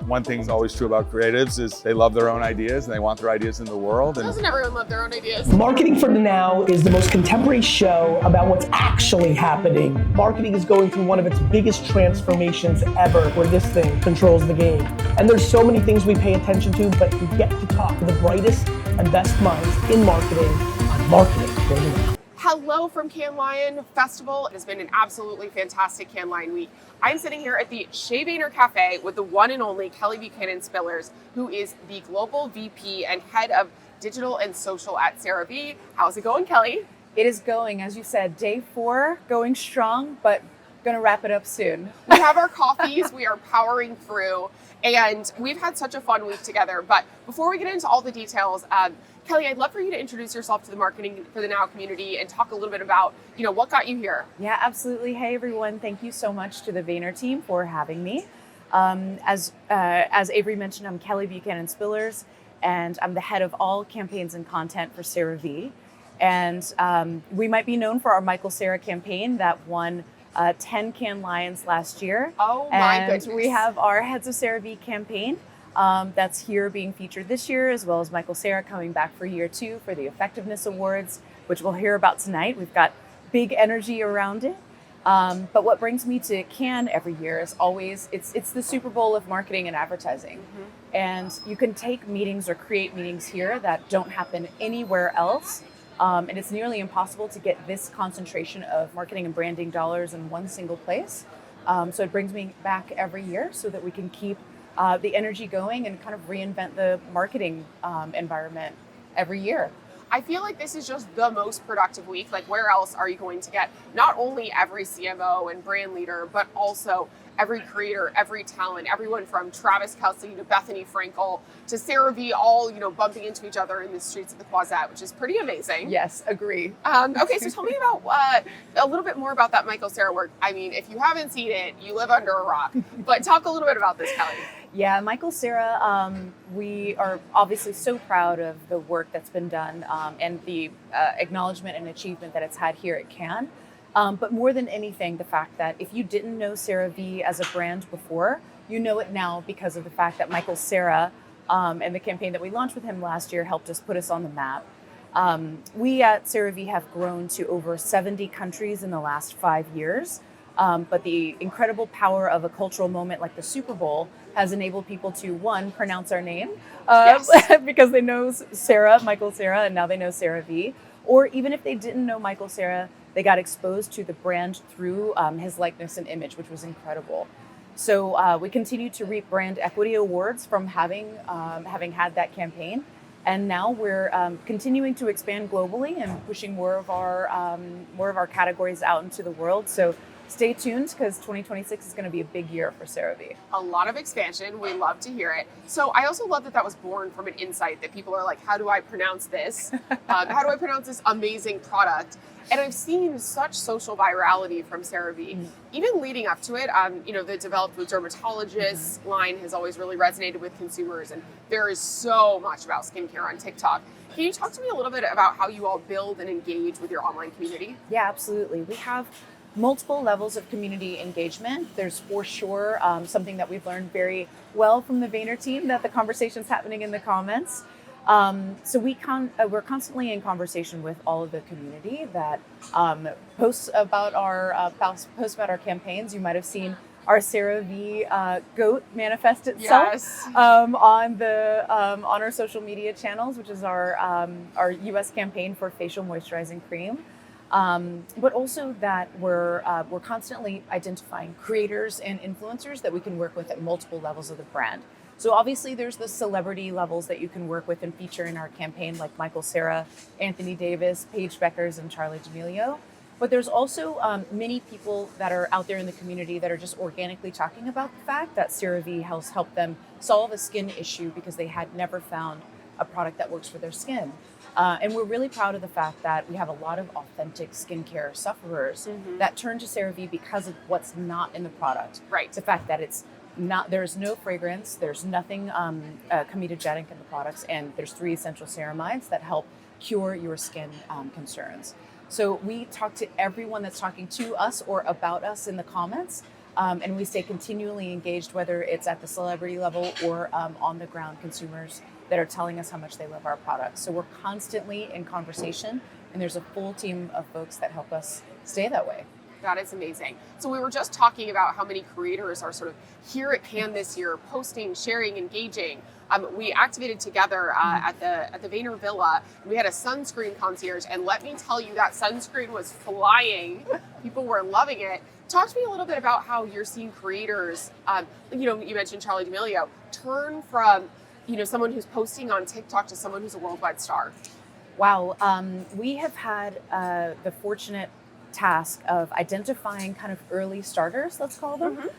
one thing that's always true about creatives is they love their own ideas and they want their ideas in the world. And doesn't everyone love their own ideas? Marketing for the Now is the most contemporary show about what's actually happening. Marketing is going through one of its biggest transformations ever, where this thing controls the game. And there's so many things we pay attention to, but we get to talk to the brightest and best minds in marketing on Marketing for the Now. Hello from Cannes Lion Festival. It has been an absolutely fantastic Cannes Lion week. I'm sitting here at the Chez Vayner Cafe with the one and only Kelly Buchanan Spillers, who is the Global VP and Head of Digital and Social at Cerave. How's it going, Kelly? It is going, as you said, day 4, going strong, but gonna wrap it up soon. We have our coffees, we are powering through, and we've had such a fun week together. But before we get into all the details, Kelly, I'd love for you to introduce yourself to the Marketing for the Now community and talk a little bit about, what got you here. Yeah, absolutely. Hey, everyone. Thank you so much to the Vayner team for having me. As Avery mentioned, I'm Kelly Buchanan Spillers, and I'm the head of all campaigns and content for Cerave. And we might be known for our Michael Cera campaign that won 10 Cannes Lions last year. Oh my goodness. And we have our Heads of Cerave campaign that's here being featured this year, as well as Michael Cera coming back for year 2 for the Effectiveness Awards, which we'll hear about tonight. We've got big energy around it. But what brings me to Cannes every year is always, it's the Super Bowl of marketing and advertising. Mm-hmm. And you can take meetings or create meetings here that don't happen anywhere else. And it's nearly impossible to get this concentration of marketing and branding dollars in one single place. So it brings me back every year so that we can keep the energy going and kind of reinvent the marketing environment every year. I feel like this is just the most productive week. Like, where else are you going to get not only every CMO and brand leader, but also every creator, every talent, everyone from Travis Kelce to Bethany Frankel to Cerave, all bumping into each other in the streets of the Croisette, which is pretty amazing. Yes, agree. Okay, so tell me about a little bit more about that Michael Cera work. I mean, if you haven't seen it, you live under a rock. But talk a little bit about this, Kelly. Yeah, Michael Cera, we are obviously so proud of the work that's been done and the acknowledgement and achievement that it's had here at Cannes. But more than anything, the fact that if you didn't know Cerave as a brand before, you know it now because of the fact that Michael Cera and the campaign that we launched with him last year helped us put us on the map. We at Cerave have grown to over 70 countries in the last 5 years. But the incredible power of a cultural moment like the Super Bowl has enabled people to, one, pronounce our name Yes. because they know Michael Cera, and now they know Cerave. Or even if they didn't know Michael Cera, they got exposed to the brand through his likeness and image, which was incredible. So we continue to reap brand equity awards from having had that campaign. And now we're continuing to expand globally and pushing more of our categories out into the world. So stay tuned because 2026 is going to be a big year for Cerave. A lot of expansion. We love to hear it. So I also love that was born from an insight that people are like, how do I pronounce this? How do I pronounce this amazing product? And I've seen such social virality from Cerave, even leading up to it. The developed with dermatologists line has always really resonated with consumers, and there is so much about skincare on TikTok. Can you talk to me a little bit about how you all build and engage with your online community? Yeah, absolutely. We have multiple levels of community engagement. There's for sure something that we've learned very well from the Vayner team, that the conversation's happening in the comments. So we're constantly in conversation with all of the community that posts about our campaigns. You might have seen our Cerave goat manifest itself Yes. on our social media channels, which is our U.S. campaign for facial moisturizing cream. But also that we're constantly identifying creators and influencers that we can work with at multiple levels of the brand. So obviously there's the celebrity levels that you can work with and feature in our campaign, like Michael Cera, Anthony Davis, Paige Beckers, and Charli D'Amelio. But there's also many people that are out there in the community that are just organically talking about the fact that Cerave has helped them solve a skin issue because they had never found a product that works for their skin. And we're really proud of the fact that we have a lot of authentic skincare sufferers that turn to Cerave because of what's not in the product. Right. The fact that there's no fragrance, there's nothing comedogenic in the products, and there's 3 essential ceramides that help cure your skin concerns. So we talk to everyone that's talking to us or about us in the comments And we stay continually engaged, whether it's at the celebrity level or on the ground consumers that are telling us how much they love our products. So we're constantly in conversation, and there's a full team of folks that help us stay that way. That is amazing. So we were just talking about how many creators are sort of here at Cannes this year, posting, sharing, engaging. We activated together at the Vayner Villa. We had a sunscreen concierge, and let me tell you, that sunscreen was flying. People were loving it. Talk to me a little bit about how you're seeing creators. You mentioned Charli D'Amelio, turn from someone who's posting on TikTok to someone who's a worldwide star. Wow, we have had the fortunate task of identifying kind of early starters, let's call them,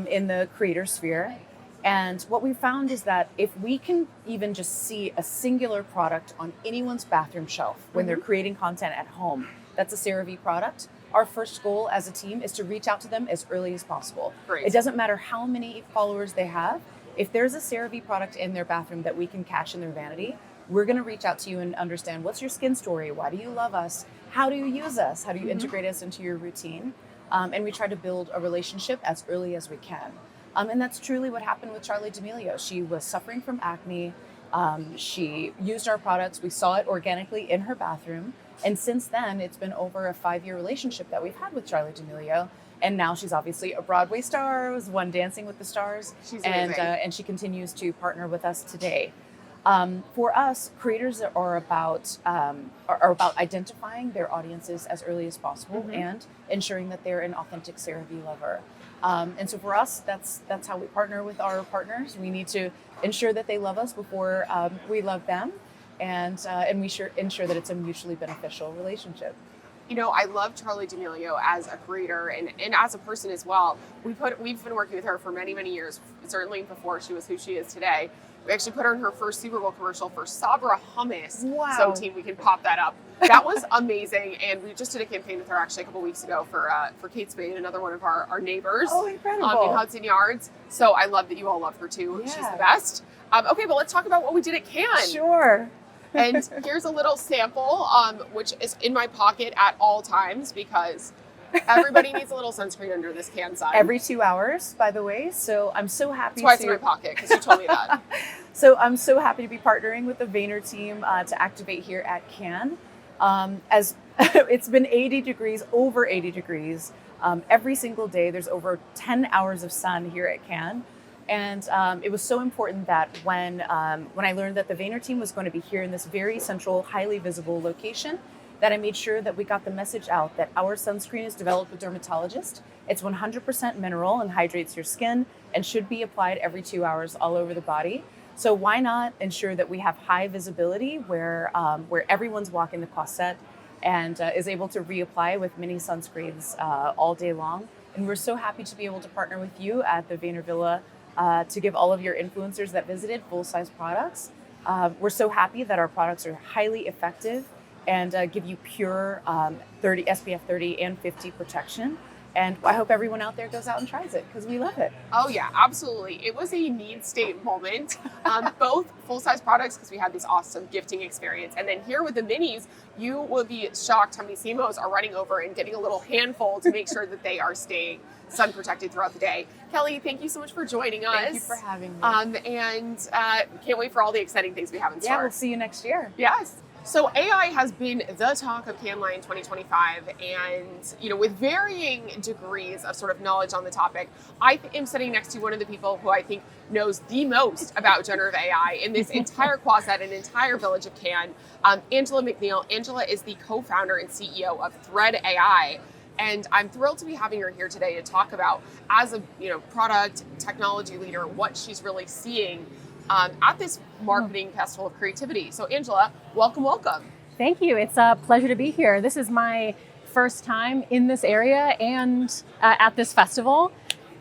in the creator sphere. And what we found is that if we can even just see a singular product on anyone's bathroom shelf when they're creating content at home, that's a Cerave product. Our first goal as a team is to reach out to them as early as possible. Great. It doesn't matter how many followers they have. If there's a Cerave product in their bathroom that we can catch in their vanity, we're going to reach out to you and understand, what's your skin story? Why do you love us? How do you use us? How do you integrate us into your routine? And we try to build a relationship as early as we can. And that's truly what happened with Charli D'Amelio. She was suffering from acne. She used our products. We saw it organically in her bathroom. And since then, it's been over a 5-year relationship that we've had with Charli D'Amelio. And now she's obviously a Broadway star, was won Dancing with the Stars. She's amazing. And she continues to partner with us today. For us, creators are about identifying their audiences as early as possible and ensuring that they're an authentic Cerave lover. And so for us, that's how we partner with our partners. We need to ensure that they love us before we love them, and we ensure that it's a mutually beneficial relationship. I love Charli D'Amelio as a creator and as a person as well. We've been working with her for many, many years, certainly before she was who she is today. We actually put her in her first Super Bowl commercial for Sabra Hummus. Wow. So team, we can pop that up. That was amazing. And we just did a campaign with her actually a couple weeks ago for Kate Spade, another one of our neighbors. Oh, incredible. In Hudson Yards. So I love that you all love her too. Yeah. She's the best. Okay, but let's talk about what we did at Cannes. Sure. And here's a little sample, which is in my pocket at all times because everybody needs a little sunscreen under this can sun. Every 2 hours, by the way. So I'm so happy. That's why it's in my pocket, because you told me that. So I'm so happy to be partnering with the Vayner team to activate here at Cannes. As it's been 80 degrees, over 80 degrees every single day. There's over 10 hours of sun here at Cannes. And it was so important that when I learned that the Vayner team was going to be here in this very central, highly visible location, that I made sure that we got the message out that our sunscreen is developed with dermatologists. It's 100% mineral and hydrates your skin and should be applied every 2 hours all over the body. So why not ensure that we have high visibility where everyone's walking the croisette and is able to reapply with mini sunscreens all day long. And we're so happy to be able to partner with you at the Vayner Villa to give all of your influencers that visited full-size products. We're so happy that our products are highly effective and give you pure SPF 30 and 50 protection. And I hope everyone out there goes out and tries it because we love it. Oh yeah, absolutely. It was a need state moment. Both full-size products because we had this awesome gifting experience. And then here with the minis, you will be shocked how many CMOs are running over and getting a little handful to make sure that they are staying sun protected throughout the day. Kelly, thank you so much for joining us. Thank you for having me. And can't wait for all the exciting things we have in store. Yeah, we'll see you next year. Yes. So AI has been the talk of Cannes Lion 2025, and with varying degrees of sort of knowledge on the topic, I am sitting next to one of the people who I think knows the most about generative AI in this entire croisette and entire village of Cannes, Angela McNeal. Angela is the co-founder and CEO of ThreadAI. And I'm thrilled to be having her here today to talk about, as a product technology leader, what she's really seeing at this marketing festival of creativity. So Angela, welcome. Thank you. It's a pleasure to be here. This is my first time in this area and at this festival.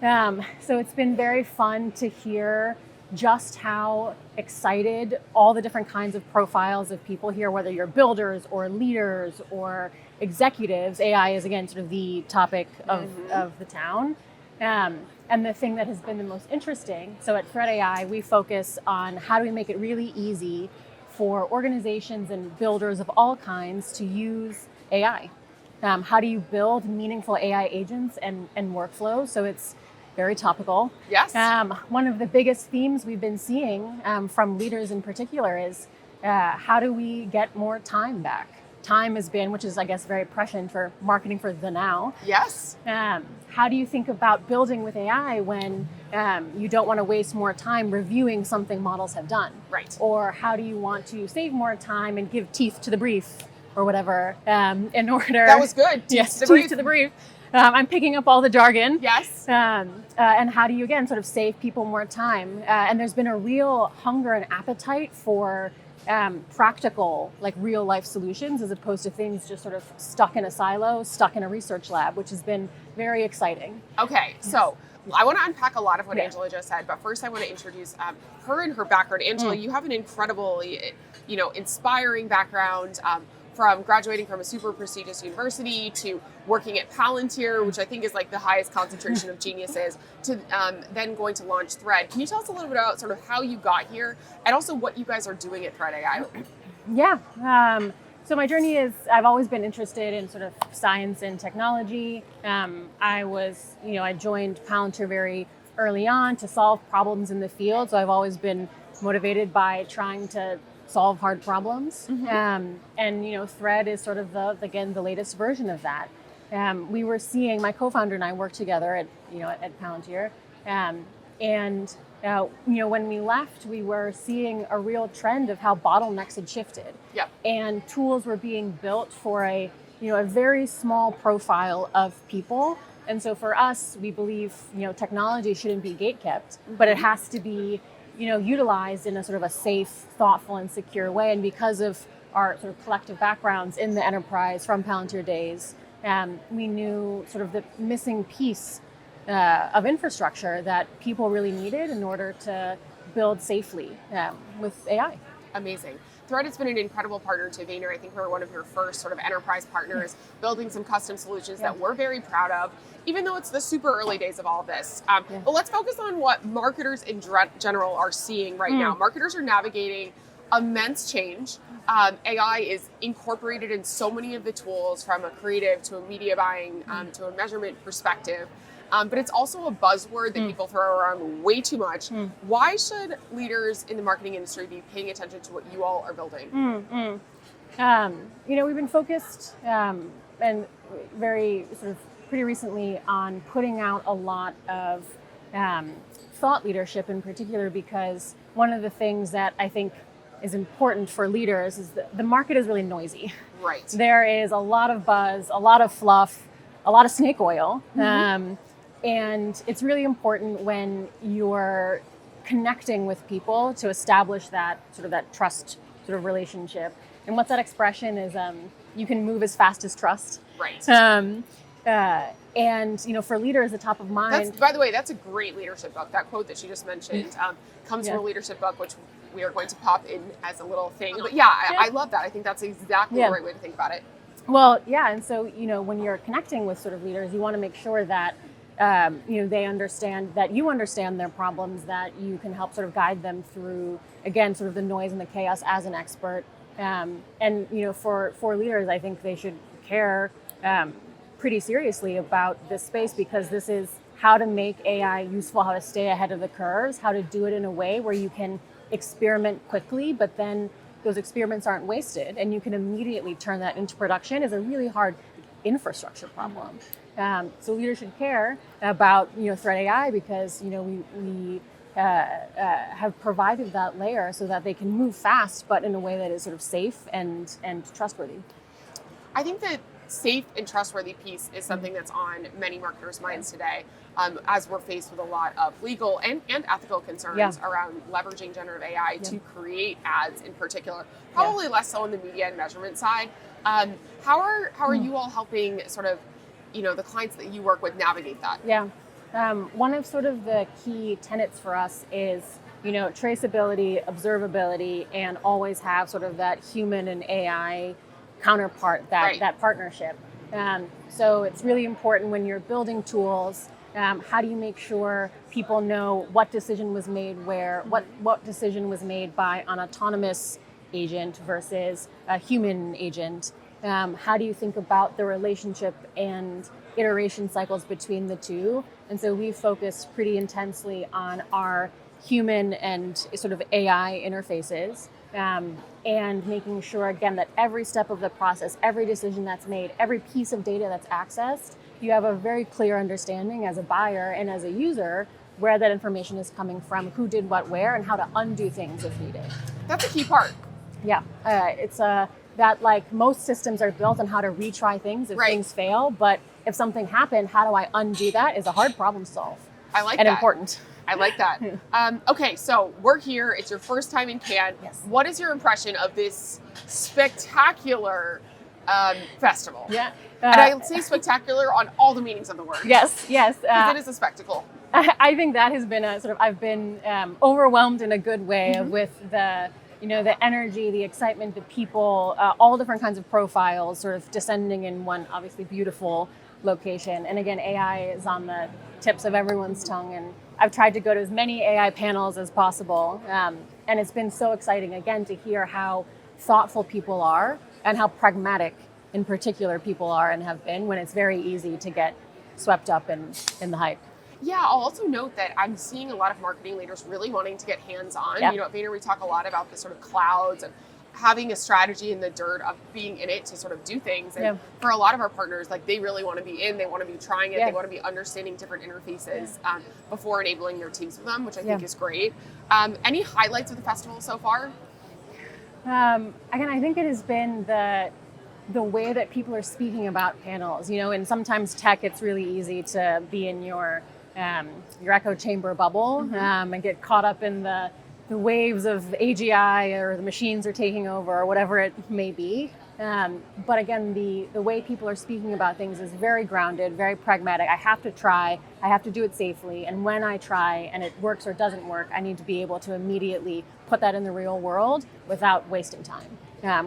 So it's been very fun to hear just how excited all the different kinds of profiles of people here, whether you're builders or leaders or executives. AI is, again, sort of the topic of the town. And the thing that has been the most interesting, so at ThreadAI, we focus on how do we make it really easy for organizations and builders of all kinds to use AI. How do you build meaningful AI agents and workflows? So it's very topical. Yes. One of the biggest themes we've been seeing from leaders in particular is how do we get more time back? Time has been, which is, I guess, very prescient for marketing for the now. Yes. How do you think about building with AI when you don't want to waste more time reviewing something models have done? Right. Or how do you want to save more time and give teeth to the brief or whatever in order... That was good. Yes, teeth to the brief. I'm picking up all the jargon. Yes. And how do you, again, sort of save people more time? And there's been a real hunger and appetite for practical, like real life solutions as opposed to things just sort of stuck in a silo, stuck in a research lab, which has been very exciting. Okay, so I want to unpack a lot of what Angela just said, but first I want to introduce her and her background. Angela, you have an incredibly, inspiring background. From graduating from a super prestigious university to working at Palantir, which I think is like the highest concentration of geniuses, to then going to launch Thread. Can you tell us a little bit about sort of how you got here and also what you guys are doing at ThreadAI? Yeah. So my journey is, I've always been interested in sort of science and technology. I joined Palantir very early on to solve problems in the field. So I've always been motivated by trying to solve hard problems. And Thread is sort of the latest version of that. We were seeing, my co-founder and I worked together at Palantir. When we left, we were seeing a real trend of how bottlenecks had shifted. Yep. And tools were being built for a very small profile of people. And so for us, we believe, technology shouldn't be gatekept, but it has to be utilized in a sort of a safe, thoughtful, and secure way. And because of our sort of collective backgrounds in the enterprise from Palantir days, we knew sort of the missing piece of infrastructure that people really needed in order to build safely with AI. Amazing. Thread has been an incredible partner to Vayner. I think we're one of your first sort of enterprise partners, building some custom solutions that we're very proud of, even though it's the super early days of all of this. But let's focus on what marketers in general are seeing right now. Marketers are navigating immense change. AI is incorporated in so many of the tools, from a creative to a media buying to a measurement perspective. But it's also a buzzword that people throw around way too much. Why should leaders in the marketing industry be paying attention to what you all are building? We've been focused and very sort of pretty recently on putting out a lot of thought leadership in particular, because one of the things that I think is important for leaders is that the market is really noisy. Right. There is a lot of buzz, a lot of fluff, a lot of snake oil. And it's really important when you're connecting with people to establish that sort of that trust sort of relationship. And what's that expression is you can move as fast as trust. Right. For leaders, the top of mind. By the way, that's a great leadership book. That quote that she just mentioned comes from a leadership book, which we are going to pop in as a little thing. But I love that. I think that's exactly the right way to think about it. Well, yeah. And so, when you're connecting with sort of leaders, you want to make sure that they understand that you understand their problems, that you can help sort of guide them through, again, sort of the noise and the chaos as an expert. For leaders, I think they should care pretty seriously about this space, because this is how to make AI useful, how to stay ahead of the curves, how to do it in a way where you can experiment quickly, but then those experiments aren't wasted and you can immediately turn that into production is a really hard infrastructure problem. So leaders should care about ThreadAI, because we have provided that layer so that they can move fast, but in a way that is sort of safe and trustworthy. I think that safe and trustworthy piece is something that's on many marketers' minds today, as we're faced with a lot of legal and ethical concerns around leveraging generative AI to create ads in particular. Probably less so on the media and measurement side. How are you all helping sort of the clients that you work with navigate that? One of sort of the key tenets for us is traceability, observability, and always have sort of that human and AI counterpart, that partnership. So it's really important when you're building tools. How do you make sure people know what decision was made where, what decision was made by an autonomous agent versus a human agent? How do you think about the relationship and iteration cycles between the two. And so we focused pretty intensely on our human and sort of AI interfaces, and making sure, again, that every step of the process, every decision that's made, every piece of data that's accessed, you have a very clear understanding as a buyer and as a user where that information is coming from, who did what where, and how to undo things if needed. That's a key part. Yeah, it's that, like, most systems are built on how to retry things if things fail, but if something happened, how do I undo that is a hard problem to solve. I like and that. Important. I like that. Okay, so we're here. It's your first time in Cannes. Yes. What is your impression of this spectacular festival? Yeah. And I say spectacular on all the meanings of the word. Yes. It is a spectacle. I think that has been I've been overwhelmed in a good way with the energy, the excitement, the people, all different kinds of profiles sort of descending in one obviously beautiful location. And again, AI is on the tips of everyone's tongue, and I've tried to go to as many AI panels as possible. And it's been so exciting, again, to hear how thoughtful people are and how pragmatic in particular people are and have been, when it's very easy to get swept up in the hype. Yeah, I'll also note that I'm seeing a lot of marketing leaders really wanting to get hands-on. Yep. You know, at Vayner, we talk a lot about the sort of clouds and having a strategy in the dirt of being in it to sort of do things. And for a lot of our partners, like, they really want to be in, they want to be trying it, they want to be understanding different interfaces before enabling their teams with them, which I think is great. Any highlights of the festival so far? Again, I think it has been the way that people are speaking about panels, and sometimes tech, it's really easy to be in your echo chamber bubble and get caught up in the waves of AGI, or the machines are taking over, or whatever it may be. But again, the way people are speaking about things is very grounded, very pragmatic. I have to try, I have to do it safely. And when I try and it works or doesn't work, I need to be able to immediately put that in the real world without wasting time,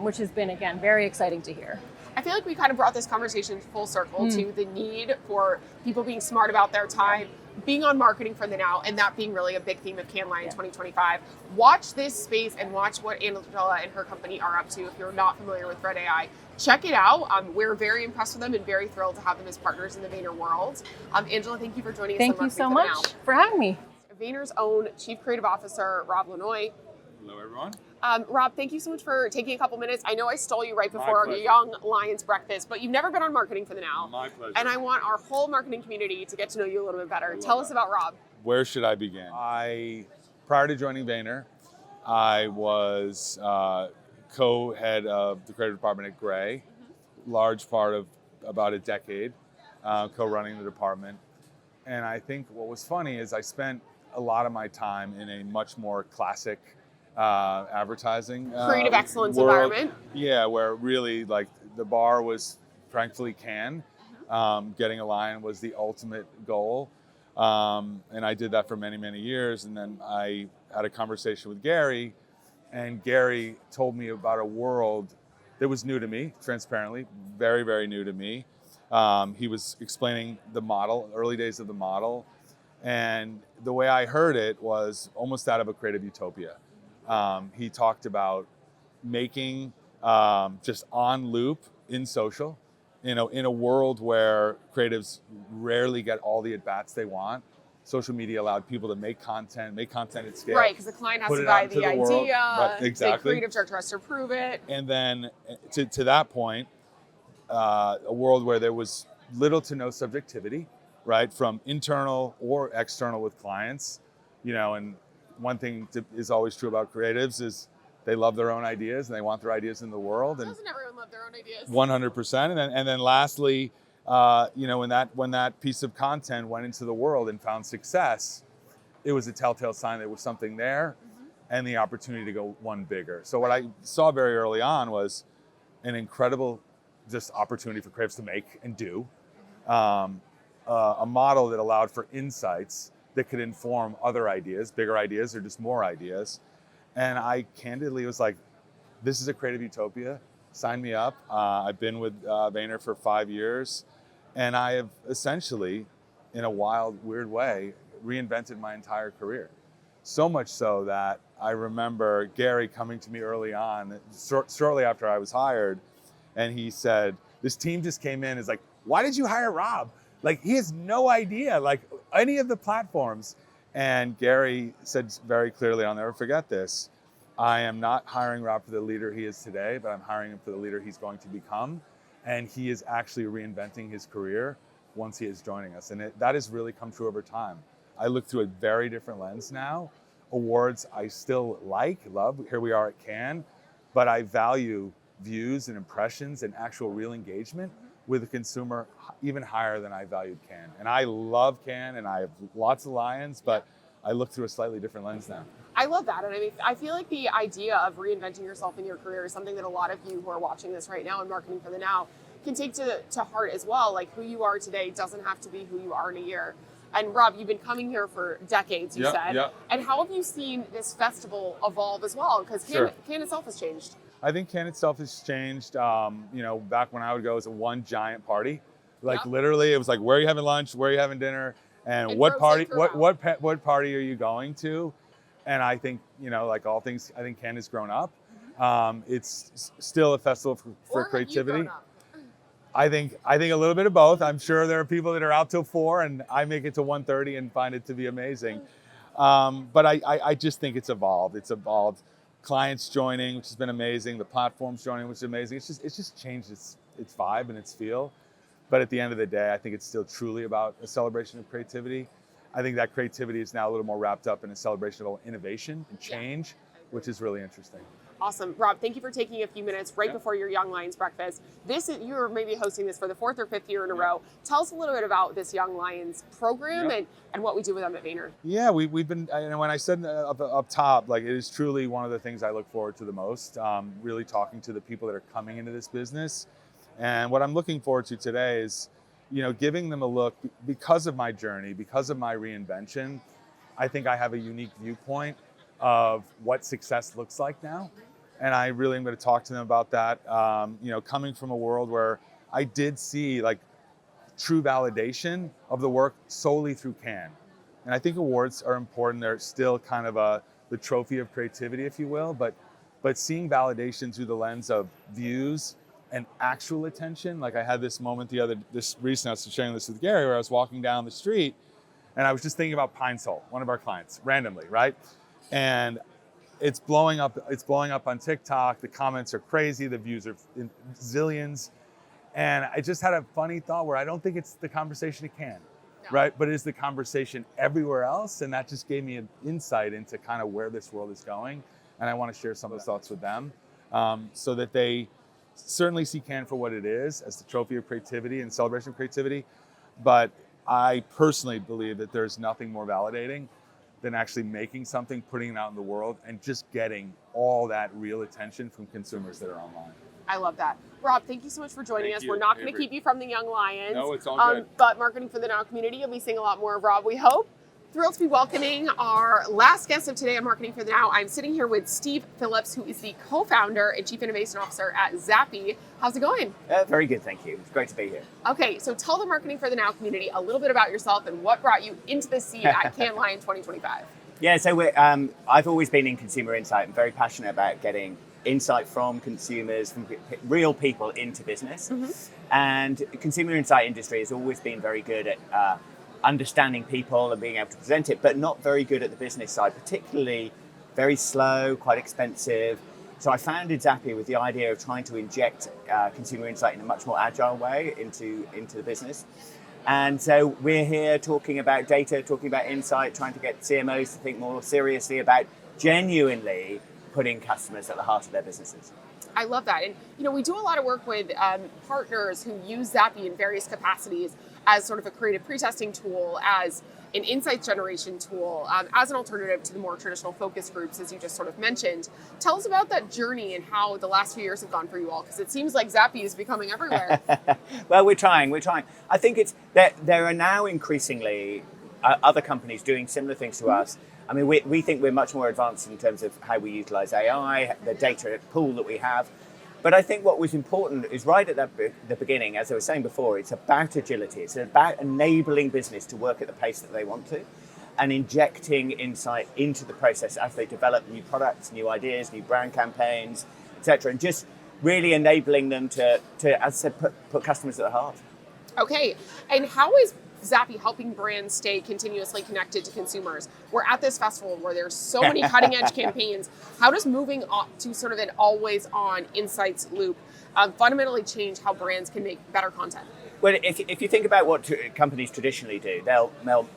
which has been, again, very exciting to hear. I feel like we kind of brought this conversation full circle to the need for people being smart about their time, being on marketing for the now, and that being really a big theme of CanNes in 2025. Watch this space and watch what Angela and her company are up to. If you're not familiar with ThreadAI, check it out. We're very impressed with them and very thrilled to have them as partners in the Vayner world. Angela, thank you for joining us. Thank you so much for having me. Vayner's own Chief Creative Officer, Rob Lenois. Hello, everyone. Rob, thank you so much for taking a couple minutes. I know I stole you right before our Young Lions breakfast, but you've never been on marketing for the now. My pleasure. And I want our whole marketing community to get to know you a little bit better. Tell us about Rob. Where should I begin? Prior to joining Vayner, I was co-head of the creative department at Gray, large part of about a decade, co-running the department. And I think what was funny is I spent a lot of my time in a much more classic advertising creative excellence world. environment. Yeah, where really, like, the bar was frankly Cannes. Getting a lion was the ultimate goal. And I did that for many, many years. And then I had a conversation with Gary, and Gary told me about a world that was new to me, transparently, very, very new to me. He was explaining the model, early days of the model. And the way I heard it was almost out of a creative utopia. He talked about making just on loop in social, in a world where creatives rarely get all the at-bats they want. Social media allowed people to make content at scale. Right, because the client has to buy the idea. Right, exactly. The creative director has to approve it. And then to that point, a world where there was little to no subjectivity, right, from internal or external with clients, and one thing is always true about creatives is they love their own ideas and they want their ideas in the world. And doesn't everyone love their own ideas? 100%. And then lastly, when that piece of content went into the world and found success, it was a telltale sign there was something there and the opportunity to go one bigger. So what I saw very early on was an incredible just opportunity for creatives to make and do, a model that allowed for insights that could inform other ideas, bigger ideas, or just more ideas. And I candidly was like, this is a creative utopia. Sign me up. I've been with Vayner for 5 years, and I have essentially, in a wild, weird way, reinvented my entire career. So much so that I remember Gary coming to me early on, shortly after I was hired, and he said, this team just came in, is like, why did you hire Rob? Like he has no idea, like any of the platforms. And Gary said very clearly, I'll never forget this, I am not hiring Rob for the leader he is today, but I'm hiring him for the leader he's going to become. And he is actually reinventing his career once he is joining us. And that has really come true over time. I look through a very different lens now. Awards I still love. Here we are at Cannes, but I value views and impressions and actual real engagement with the consumer even higher than I valued Cannes. And I love Cannes and I have lots of lions, but I look through a slightly different lens now. I love that. And I mean, I feel like the idea of reinventing yourself in your career is something that a lot of you who are watching this right now in Marketing for the Now can take to heart as well. Like who you are today doesn't have to be who you are in a year. And Rob, you've been coming here for decades, you said. Yep. And how have you seen this festival evolve as well? Because Cannes itself has changed. I think Cannes itself has changed. Back when I would go, it was a one giant party. Like literally, it was like, where are you having lunch? Where are you having dinner? And what party? What party are you going to? And I think, like all things, I think Cannes has grown up. It's still a festival for creativity. I think a little bit of both. I'm sure there are people that are out till 4 and I make it to 1:30 and find it to be amazing. But I just think it's evolved. It's evolved. Clients joining, which has been amazing. The platforms joining, which is amazing. It's just changed its vibe and its feel. But at the end of the day, I think it's still truly about a celebration of creativity. I think that creativity is now a little more wrapped up in a celebration of innovation and change, which is really interesting. Awesome. Rob, thank you for taking a few minutes right before your Young Lions breakfast. You're maybe hosting this for the 4th or 5th year in a row. Tell us a little bit about this Young Lions program and what we do with them at Vayner. Yeah, we've been, and when I said up top, like it is truly one of the things I look forward to the most, really talking to the people that are coming into this business. And what I'm looking forward to today is, giving them a look because of my journey, because of my reinvention. I think I have a unique viewpoint of what success looks like now. And I really am going to talk to them about that. Coming from a world where I did see like true validation of the work solely through Cannes. And I think awards are important. They're still kind of the trophy of creativity, if you will, but seeing validation through the lens of views and actual attention. Like I had this moment this recent, I was sharing this with Gary, where I was walking down the street and I was just thinking about Pine Sol, one of our clients, randomly, right? And it's blowing up on TikTok. The comments are crazy. The views are in zillions. And I just had a funny thought where I don't think it's the conversation at Cannes, right? But it's the conversation everywhere else. And that just gave me an insight into kind of where this world is going. And I want to share some of those thoughts with them so that they certainly see Cannes for what it is, as the trophy of creativity and celebration of creativity. But I personally believe that there's nothing more validating than actually making something, putting it out in the world, and just getting all that real attention from consumers that are online. I love that. Rob, thank you so much for joining us. We're not going to keep you from the Young Lions. No, it's all good. But Marketing for the Now community, you'll be seeing a lot more of Rob, we hope. Thrilled to be welcoming our last guest of today on Marketing for the Now. I'm sitting here with Steve Phillips, who is the co-founder and chief innovation officer at Zappi. How's it going? Very good, thank you. It's great to be here. Okay, so tell the Marketing for the Now community a little bit about yourself and what brought you into the seat at Cannes Lion 2025. Yeah, so I've always been in consumer insight. I'm very passionate about getting insight from consumers, from real people into business. Mm-hmm. And consumer insight industry has always been very good at understanding people and being able to present it, but not very good at the business side, particularly very slow, quite expensive. So I founded Zappi with the idea of trying to inject consumer insight in a much more agile way into the business. And so we're here talking about data, talking about insight, trying to get CMOs to think more seriously about genuinely putting customers at the heart of their businesses. I love that. And, we do a lot of work with partners who use Zappi in various capacities as sort of a creative pre-testing tool, as an insights generation tool, as an alternative to the more traditional focus groups, as you just sort of mentioned. Tell us about that journey and how the last few years have gone for you all, because it seems like Zappi is becoming everywhere. Well, we're trying. I think it's there are now increasingly other companies doing similar things to us. I mean, we think we're much more advanced in terms of how we utilize AI, the data pool that we have. But I think what was important is right at the beginning, as I was saying before, it's about agility. It's about enabling business to work at the pace that they want to and injecting insight into the process as they develop new products, new ideas, new brand campaigns, etc. And just really enabling them to as I said, put customers at the heart. Okay, and how is Zappi helping brands stay continuously connected to consumers? We're at this festival where there's so many cutting edge campaigns. How does moving to sort of an always on insights loop fundamentally change how brands can make better content? Well, if you think about what companies traditionally do, they'll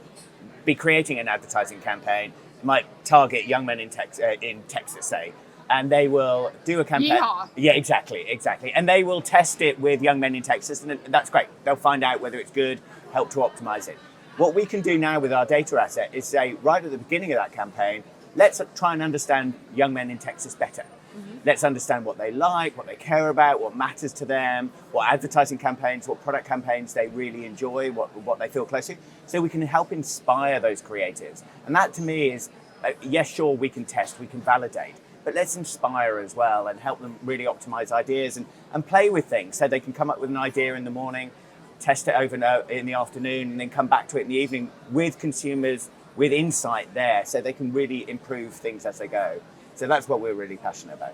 be creating an advertising campaign, might target young men in Texas, say, and they will do a campaign. Yeehaw. Yeah, exactly. And they will test it with young men in Texas, and that's great. They'll find out whether it's good, help to optimize it. What we can do now with our data asset is say, right at the beginning of that campaign, let's try and understand young men in Texas better. Mm-hmm. Let's understand what they like, what they care about, what matters to them, what advertising campaigns, what product campaigns they really enjoy, what they feel close to, so we can help inspire those creatives. And that to me is, yes, sure, we can test, we can validate, but let's inspire as well and help them really optimize ideas and play with things so they can come up with an idea in the morning, test it over in the afternoon, and then come back to it in the evening with consumers, with insight there, so they can really improve things as they go. So that's what we're really passionate about.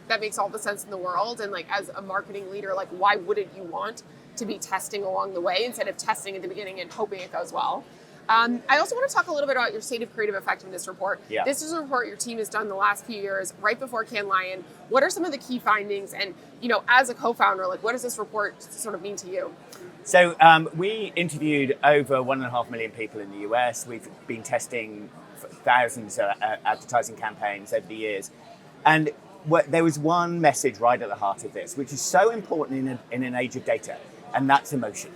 That makes all the sense in the world. And like as a marketing leader, like why wouldn't you want to be testing along the way instead of testing at the beginning and hoping it goes well? I also want to talk a little bit about your State of Creative Effectiveness report. Yeah. This is a report your team has done the last few years, right before Cannes Lion. What are some of the key findings? And, you know, as a co-founder, like what does this report sort of mean to you? So we interviewed over 1.5 million people in the US. We've been testing thousands of advertising campaigns over the years. And there was one message right at the heart of this, which is so important in an age of data, and that's emotion.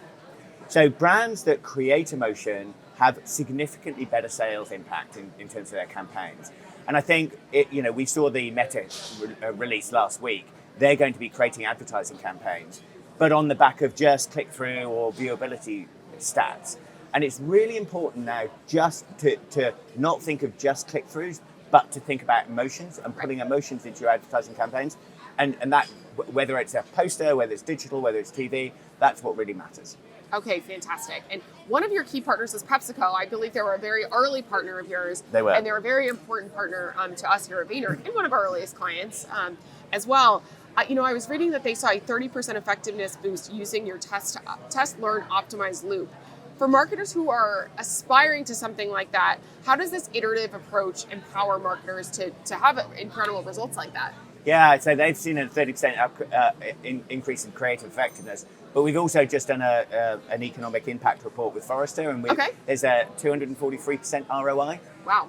So brands that create emotion have significantly better sales impact in terms of their campaigns. And I think, we saw the Meta release last week. They're going to be creating advertising campaigns, but on the back of just click-through or viewability stats. And it's really important now just to not think of just click-throughs, but to think about emotions and putting emotions into your advertising campaigns. And that, whether it's a poster, whether it's digital, whether it's TV, that's what really matters. Okay, fantastic. And one of your key partners is PepsiCo. I believe they were a very early partner of yours. They were. And they're a very important partner to us here at Vayner and one of our earliest clients as well. I was reading that they saw a 30% effectiveness boost using your test, learn, optimize loop. For marketers who are aspiring to something like that, how does this iterative approach empower marketers to have incredible results like that? Yeah, so they've seen a 30% increase in creative effectiveness, but we've also just done an economic impact report with Forrester, and there's a 243% ROI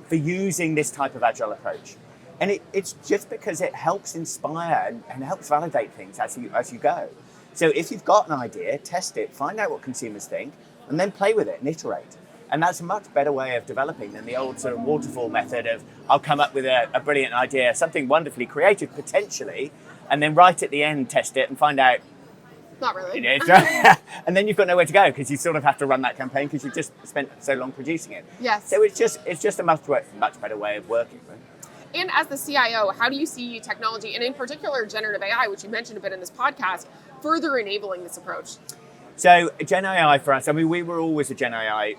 for using this type of agile approach. And it's just because it helps inspire and helps validate things as you go. So if you've got an idea, test it, find out what consumers think, and then play with it and iterate. And that's a much better way of developing than the old sort of waterfall method of, I'll come up with a brilliant idea, something wonderfully creative potentially, and then right at the end test it and find out. Not really. And then you've got nowhere to go because you sort of have to run that campaign because you've just spent so long producing it. Yes. So it's just a much better way of working. Right? And as the CIO, how do you see technology, and in particular generative AI, which you mentioned a bit in this podcast, further enabling this approach? So Gen AI for us, we were always a Gen AI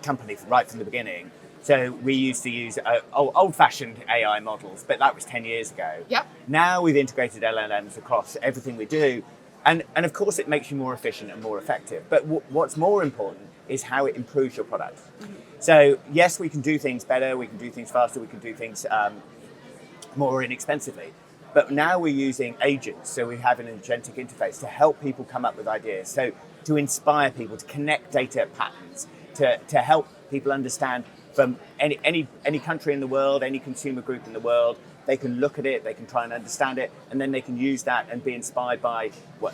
company right from the beginning. So we used to use old-fashioned AI models, but that was 10 years ago. Yep. Now we've integrated LLMs across everything we do. And of course it makes you more efficient and more effective. But what's more important is how it improves your product. Mm-hmm. So yes, we can do things better, we can do things faster, we can do things more inexpensively. But now we're using agents, so we have an agentic interface to help people come up with ideas. So to inspire people, to connect data patterns, to help people understand from any country in the world, any consumer group in the world, they can look at it, they can try and understand it, and then they can use that and be inspired by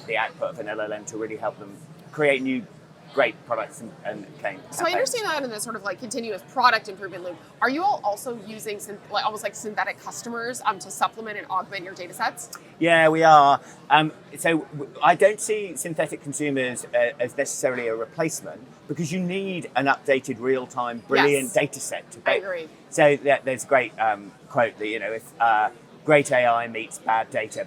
the output of an LLM to really help them create new great products and campaigns. So I understand that in the sort of like continuous product improvement loop. Are you all also using almost like synthetic customers to supplement and augment your data sets? Yeah, we are. So I don't see synthetic consumers as necessarily a replacement because you need an updated, real-time, brilliant data set to bake. I agree. So there's a great quote that, if great AI meets bad data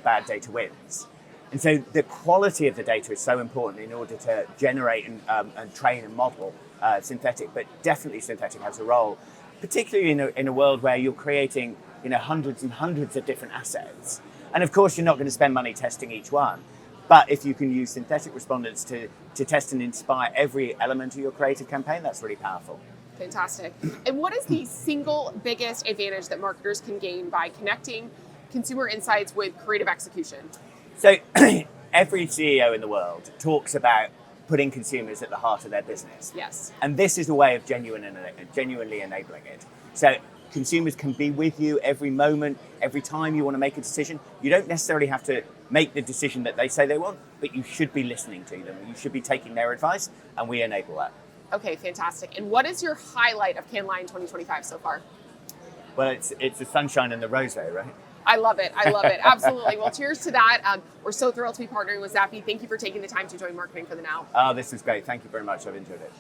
wins. And so the quality of the data is so important in order to generate and train and model synthetic, but definitely synthetic has a role, particularly in a world where you're creating hundreds and hundreds of different assets. And of course, you're not going to spend money testing each one, But if you can use synthetic respondents to test and inspire every element of your creative campaign, that's really powerful. Fantastic. And what is the single biggest advantage that marketers can gain by connecting consumer insights with creative execution? So every CEO in the world talks about putting consumers at the heart of their business. Yes. And this is a way of genuinely enabling it. So consumers can be with you every moment, every time you want to make a decision. You don't necessarily have to make the decision that they say they want, but you should be listening to them. You should be taking their advice, and we enable that. Okay, fantastic. And what is your highlight of Cannes Lion 2025 so far? Well, it's the sunshine and the rosé, right? I love it. I love it. Absolutely. Well, cheers to that. We're so thrilled to be partnering with Zappi. Thank you for taking the time to join Marketing for the Now. Oh, this is great. Thank you very much. I've enjoyed it.